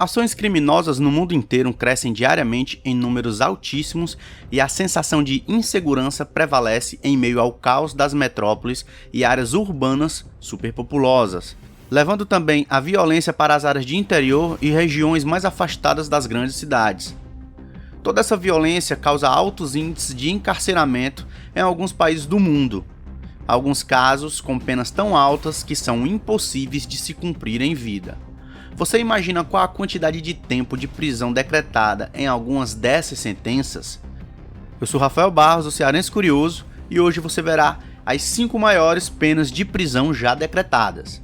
Ações criminosas no mundo inteiro crescem diariamente em números altíssimos e a sensação de insegurança prevalece em meio ao caos das metrópoles e áreas urbanas superpopulosas, levando também a violência para as áreas de interior e regiões mais afastadas das grandes cidades. Toda essa violência causa altos índices de encarceramento em alguns países do mundo, alguns casos com penas tão altas que são impossíveis de se cumprir em vida. Você imagina qual a quantidade de tempo de prisão decretada em algumas dessas sentenças? Eu sou Rafael Barros, o Cearense Curioso, e hoje você verá as 5 maiores penas de prisão já decretadas.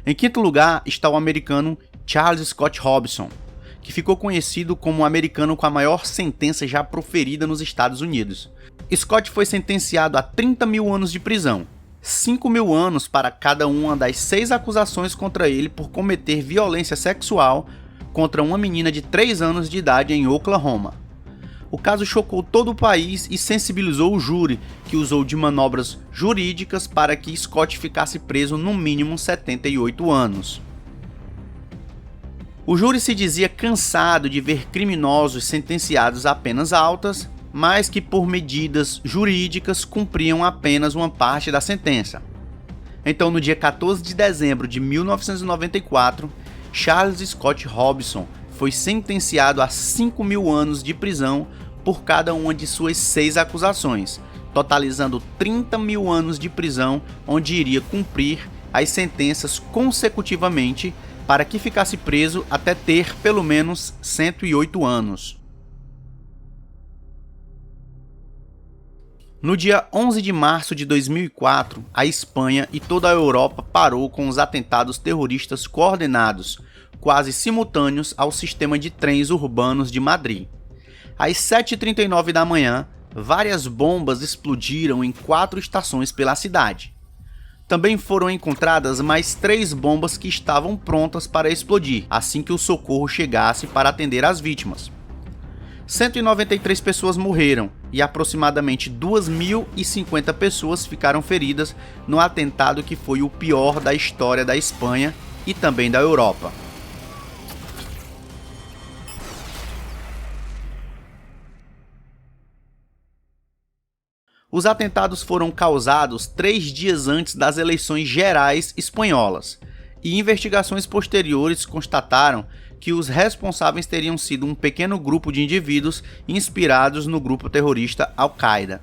Em quinto lugar está o americano Charles Scott Robinson, que ficou conhecido como o americano com a maior sentença já proferida nos Estados Unidos. Scott foi sentenciado a 30 mil anos de prisão, 5 mil anos para cada uma das 6 acusações contra ele por cometer violência sexual contra uma menina de 3 anos de idade em Oklahoma. O caso chocou todo o país e sensibilizou o júri, que usou de manobras jurídicas para que Scott ficasse preso no mínimo 78 anos. O júri se dizia cansado de ver criminosos sentenciados a penas altas, mas que por medidas jurídicas cumpriam apenas uma parte da sentença. Então, no dia 14 de dezembro de 1994, Charles Scott Robinson foi sentenciado a 5 mil anos de prisão por cada uma de suas 6 acusações, totalizando 30 mil anos de prisão, onde iria cumprir as sentenças consecutivamente para que ficasse preso até ter pelo menos 108 anos. No dia 11 de março de 2004, a Espanha e toda a Europa parou com os atentados terroristas coordenados, quase simultâneos ao sistema de trens urbanos de Madrid. Às 7h39 da manhã, várias bombas explodiram em 4 estações pela cidade. Também foram encontradas mais 3 bombas que estavam prontas para explodir assim que o socorro chegasse para atender as vítimas. 193 pessoas morreram e aproximadamente 2.050 pessoas ficaram feridas no atentado que foi o pior da história da Espanha e também da Europa. Os atentados foram causados 3 dias antes das eleições gerais espanholas, e investigações posteriores constataram que os responsáveis teriam sido um pequeno grupo de indivíduos inspirados no grupo terrorista Al-Qaeda.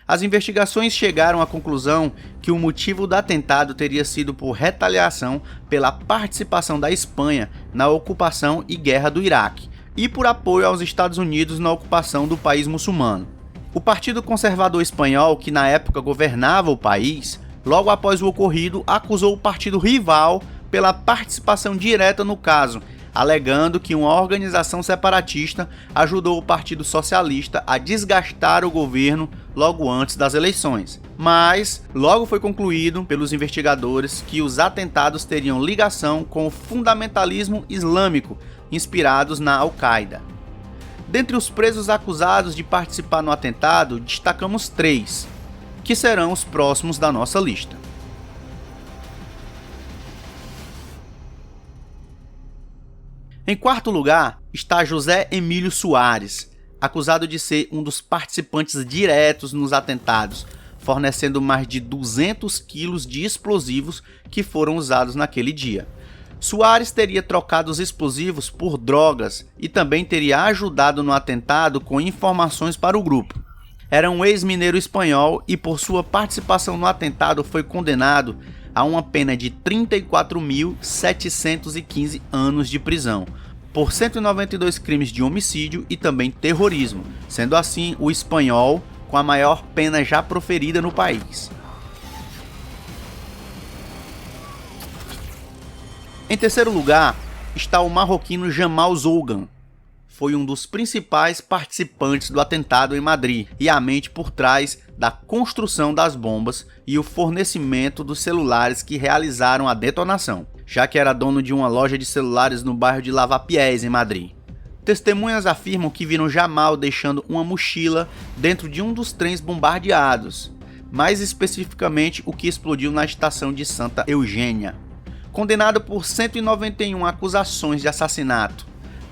As investigações chegaram à conclusão que o motivo do atentado teria sido por retaliação pela participação da Espanha na ocupação e guerra do Iraque, e por apoio aos Estados Unidos na ocupação do país muçulmano. O Partido Conservador Espanhol, que na época governava o país, logo após o ocorrido, acusou o partido rival pela participação direta no caso, alegando que uma organização separatista ajudou o Partido Socialista a desgastar o governo logo antes das eleições. Mas logo foi concluído pelos investigadores que os atentados teriam ligação com o fundamentalismo islâmico, inspirados na Al-Qaeda. Dentre os presos acusados de participar no atentado, destacamos 3, que serão os próximos da nossa lista. Em quarto lugar está José Emílio Soares, acusado de ser um dos participantes diretos nos atentados, fornecendo mais de 200 quilos de explosivos que foram usados naquele dia. Soares teria trocado os explosivos por drogas e também teria ajudado no atentado com informações para o grupo. Era um ex-mineiro espanhol e por sua participação no atentado foi condenado a uma pena de 34.715 anos de prisão, por 192 crimes de homicídio e também terrorismo, sendo assim o espanhol com a maior pena já proferida no país. Em terceiro lugar está o marroquino Jamal Zougan. foi um dos principais participantes do atentado em Madrid e a mente por trás da construção das bombas e o fornecimento dos celulares que realizaram a detonação, já que era dono de uma loja de celulares no bairro de Lavapiés, em Madrid. Testemunhas afirmam que viram Jamal deixando uma mochila dentro de um dos trens bombardeados, mais especificamente o que explodiu na estação de Santa Eugênia. Condenado por 191 acusações de assassinato,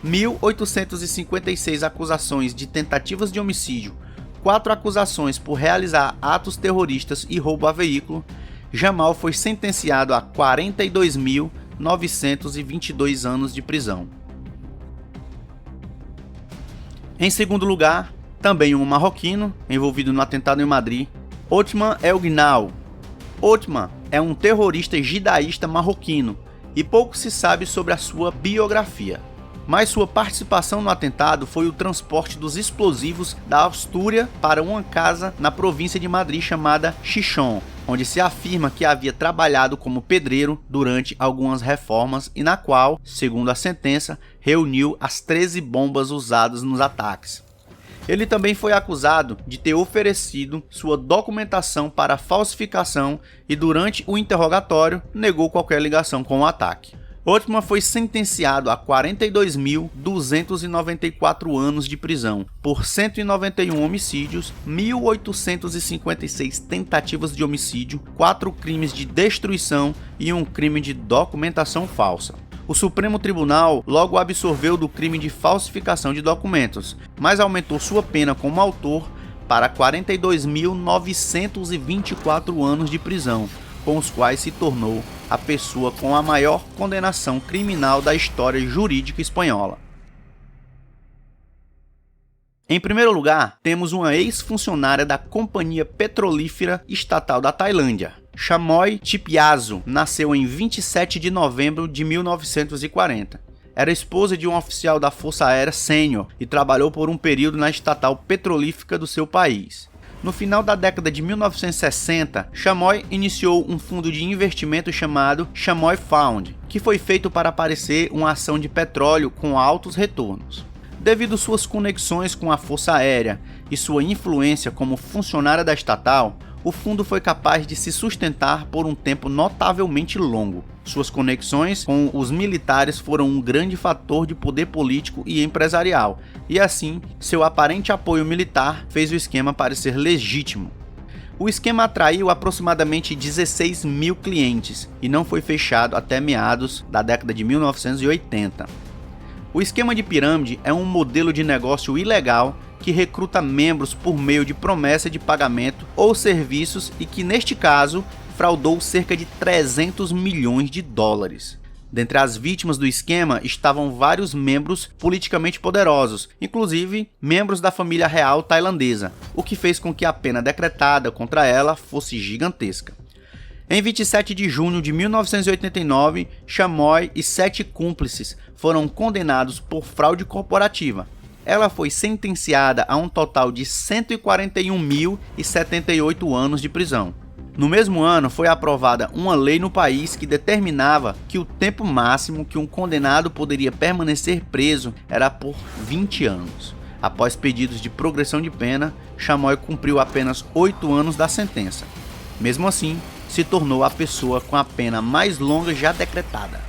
1.856 acusações de tentativas de homicídio, 4 acusações por realizar atos terroristas e roubo a veículo, Jamal foi sentenciado a 42.922 anos de prisão. Em segundo lugar, também um marroquino envolvido no atentado em Madrid, Othman El Gnau. Othman é um terrorista judaísta marroquino e pouco se sabe sobre a sua biografia. Mas sua participação no atentado foi o transporte dos explosivos da Astúria para uma casa na província de Madrid chamada Chichón, onde se afirma que havia trabalhado como pedreiro durante algumas reformas e na qual, segundo a sentença, reuniu as 13 bombas usadas nos ataques. Ele também foi acusado de ter oferecido sua documentação para falsificação e durante o interrogatório negou qualquer ligação com o ataque. Othman foi sentenciado a 42.294 anos de prisão por 191 homicídios, 1.856 tentativas de homicídio, 4 crimes de destruição e um crime de documentação falsa. O Supremo Tribunal logo absorveu do crime de falsificação de documentos, mas aumentou sua pena como autor para 42.924 anos de prisão, com os quais se tornou a pessoa com a maior condenação criminal da história jurídica espanhola. Em primeiro lugar, temos uma ex-funcionária da Companhia Petrolífera Estatal da Tailândia. Chamoy Chipyaso nasceu em 27 de novembro de 1940. Era esposa de um oficial da Força Aérea Sênior e trabalhou por um período na estatal petrolífera do seu país. No final da década de 1960, Chamoy iniciou um fundo de investimento chamado Chamoy Fund, que foi feito para parecer uma ação de petróleo com altos retornos. Devido suas conexões com a Força Aérea e sua influência como funcionária da estatal, o fundo foi capaz de se sustentar por um tempo notavelmente longo. Suas conexões com os militares foram um grande fator de poder político e empresarial, e assim, seu aparente apoio militar fez o esquema parecer legítimo. O esquema atraiu aproximadamente 16 mil clientes e não foi fechado até meados da década de 1980. O esquema de pirâmide é um modelo de negócio ilegal que recruta membros por meio de promessa de pagamento ou serviços e que, neste caso, fraudou cerca de 300 milhões de dólares. Dentre as vítimas do esquema estavam vários membros politicamente poderosos, inclusive membros da família real tailandesa, o que fez com que a pena decretada contra ela fosse gigantesca. Em 27 de junho de 1989, Chamoy e 7 cúmplices foram condenados por fraude corporativa. Ela foi sentenciada a um total de 141.078 anos de prisão. No mesmo ano, foi aprovada uma lei no país que determinava que o tempo máximo que um condenado poderia permanecer preso era por 20 anos. Após pedidos de progressão de pena, Chamoy cumpriu apenas 8 anos da sentença. Mesmo assim, se tornou a pessoa com a pena mais longa já decretada.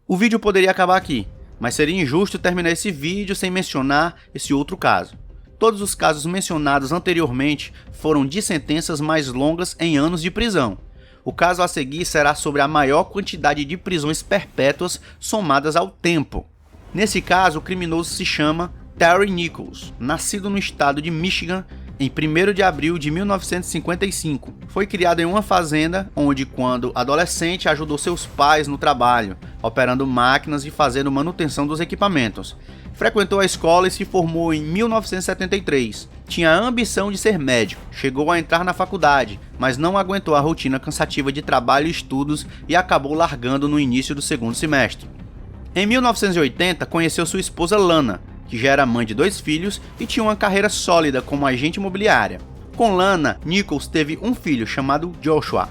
O vídeo poderia acabar aqui, mas seria injusto terminar esse vídeo sem mencionar esse outro caso. Todos os casos mencionados anteriormente foram de sentenças mais longas em anos de prisão. O caso a seguir será sobre a maior quantidade de prisões perpétuas somadas ao tempo. Nesse caso, o criminoso se chama Terry Nichols, nascido no estado de Michigan em 1º de abril de 1955. Foi criado em uma fazenda onde, quando adolescente, ajudou seus pais no trabalho, operando máquinas e fazendo manutenção dos equipamentos. Frequentou a escola e se formou em 1973. Tinha a ambição de ser médico. Chegou a entrar na faculdade, mas não aguentou a rotina cansativa de trabalho e estudos e acabou largando no início do segundo semestre. Em 1980, conheceu sua esposa Lana, que já era mãe de 2 filhos e tinha uma carreira sólida como agente imobiliária. Com Lana, Nichols teve um filho chamado Joshua.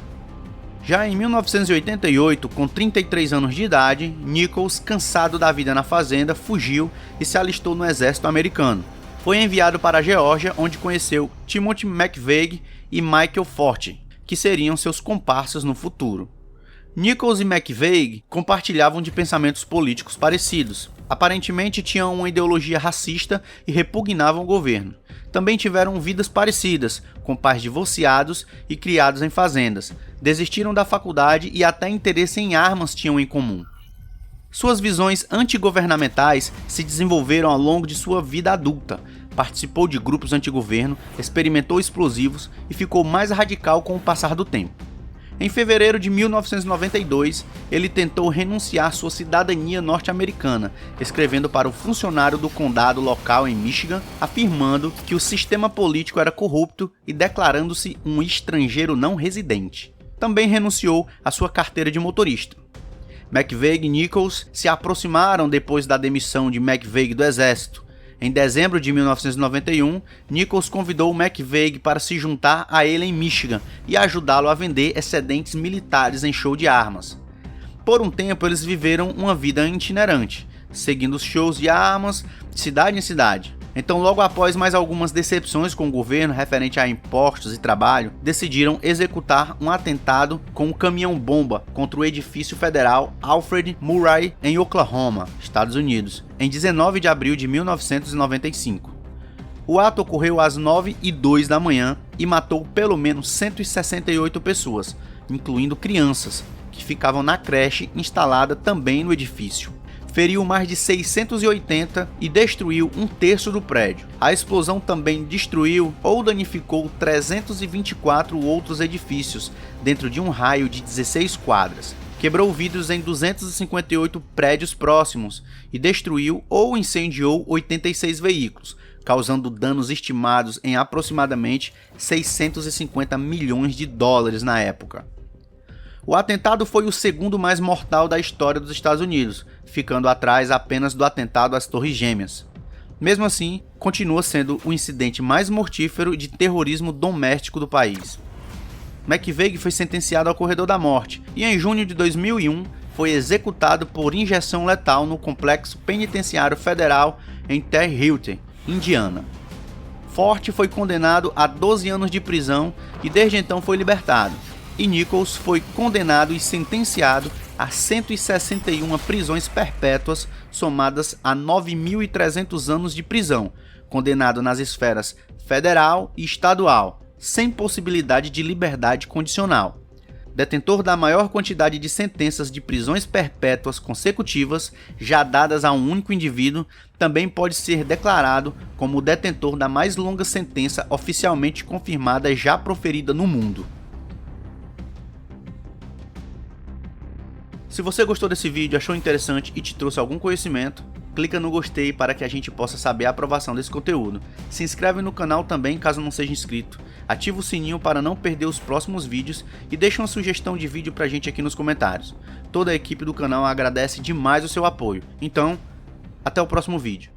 Já em 1988, com 33 anos de idade, Nichols, cansado da vida na fazenda, fugiu e se alistou no exército americano. Foi enviado para a Geórgia, onde conheceu Timothy McVeigh e Michael Forte, que seriam seus comparsas no futuro. Nichols e McVeigh compartilhavam de pensamentos políticos parecidos. Aparentemente tinham uma ideologia racista e repugnavam o governo. Também tiveram vidas parecidas, com pais divorciados e criados em fazendas. Desistiram da faculdade e até interesse em armas tinham em comum. Suas visões antigovernamentais se desenvolveram ao longo de sua vida adulta. Participou de grupos antigoverno, experimentou explosivos e ficou mais radical com o passar do tempo. Em fevereiro de 1992, ele tentou renunciar sua cidadania norte-americana, escrevendo para o funcionário do condado local em Michigan, afirmando que o sistema político era corrupto e declarando-se um estrangeiro não residente. Também renunciou à sua carteira de motorista. McVeigh e Nichols se aproximaram depois da demissão de McVeigh do exército. Em dezembro de 1991, Nichols convidou McVeigh para se juntar a ele em Michigan e ajudá-lo a vender excedentes militares em show de armas. Por um tempo, eles viveram uma vida itinerante, seguindo os shows de armas de cidade em cidade. Então, logo após mais algumas decepções com o governo referente a impostos e trabalho, decidiram executar um atentado com um caminhão-bomba contra o edifício federal Alfred Murrah em Oklahoma, Estados Unidos, em 19 de abril de 1995. O ato ocorreu às 9h02 da manhã e matou pelo menos 168 pessoas, incluindo crianças, que ficavam na creche instalada também no edifício. Feriu mais de 680 e destruiu um terço do prédio. A explosão também destruiu ou danificou 324 outros edifícios dentro de um raio de 16 quadras. Quebrou vidros em 258 prédios próximos e destruiu ou incendiou 86 veículos, causando danos estimados em aproximadamente 650 milhões de dólares na época. O atentado foi o segundo mais mortal da história dos Estados Unidos, ficando atrás apenas do atentado às Torres Gêmeas. Mesmo assim, continua sendo o incidente mais mortífero de terrorismo doméstico do país. McVeigh foi sentenciado ao corredor da morte e em junho de 2001 foi executado por injeção letal no complexo penitenciário federal em Terre Haute, Indiana. Forte foi condenado a 12 anos de prisão e desde então foi libertado. E Nichols foi condenado e sentenciado a 161 prisões perpétuas, somadas a 9.300 anos de prisão, condenado nas esferas federal e estadual, sem possibilidade de liberdade condicional. Detentor da maior quantidade de sentenças de prisões perpétuas consecutivas já dadas a um único indivíduo, também pode ser declarado como o detentor da mais longa sentença oficialmente confirmada já proferida no mundo. Se você gostou desse vídeo, achou interessante e te trouxe algum conhecimento, clica no gostei para que a gente possa saber a aprovação desse conteúdo. Se inscreve no canal também caso não seja inscrito, ativa o sininho para não perder os próximos vídeos e deixa uma sugestão de vídeo pra gente aqui nos comentários. Toda a equipe do canal agradece demais o seu apoio. Então, até o próximo vídeo.